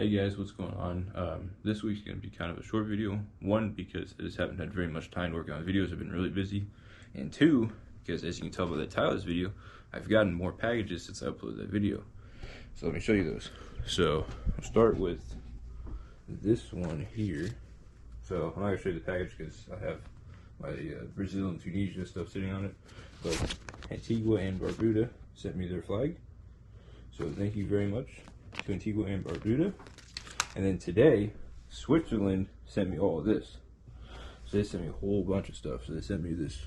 Hey guys, what's going on? This week's going to be kind of a short video. One, because I just haven't had very much time to work on videos. I've been really busy. And two, because as you can tell by the title of this video, I've gotten more packages since I uploaded that video. So let me show you those. So I'll start with this one here. So I'm not going to show you the package because I have my Brazil and Tunisia stuff sitting on it. But Antigua and Barbuda sent me their flag. So thank you very much to Antigua and Barbuda. And then today, Switzerland sent me all of this. So they sent me a whole bunch of stuff. So they sent me this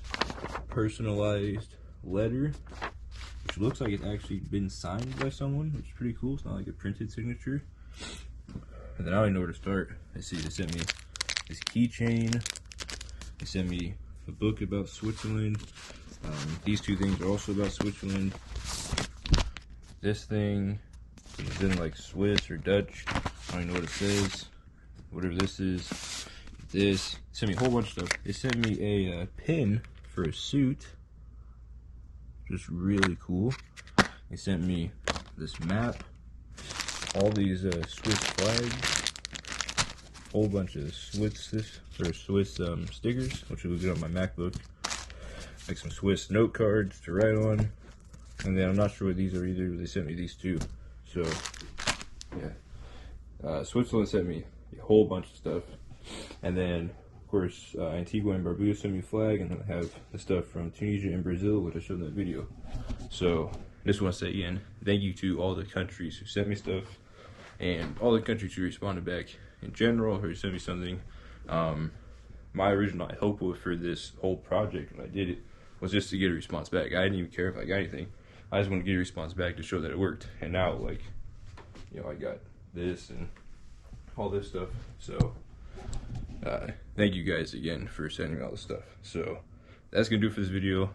personalized letter, which looks like it's actually been signed by someone, which is pretty cool. It's not like a printed signature. And then I don't even know where to start. I see they sent me this keychain. They sent me a book about Switzerland. These two things are also about Switzerland. This thing is in like Swiss or Dutch. I don't even know what it says. Whatever this is. This sent me a whole bunch of stuff. They sent me a pin for a suit. Just really cool. They sent me this map. All these Swiss flags. A whole bunch of Swiss stickers, which will get on my MacBook. Like some Swiss note cards to write on. And then I'm not sure what these are either, but they sent me these two. So, yeah. Switzerland sent me a whole bunch of stuff. And then, of course, Antigua and Barbuda sent me a flag. And then I have the stuff from Tunisia and Brazil, which I showed in that video. So, I just want to say again, thank you to all the countries who sent me stuff. And all the countries who responded back in general, who sent me something. My original hope for this whole project when I did it was just to get a response back. I didn't even care if I got anything. I just want to get a response back to show that it worked. And now, like, you know, I got this and all this stuff. So, thank you guys again for sending me all this stuff. So, that's going to do it for this video.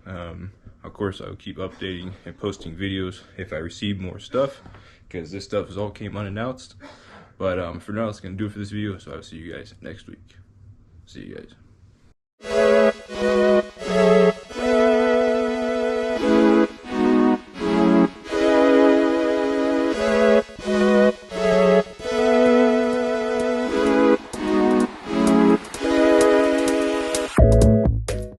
Of course, I will keep updating and posting videos if I receive more stuff, because this stuff all came unannounced. But for now, that's going to do it for this video. So, I'll see you guys next week. See you guys.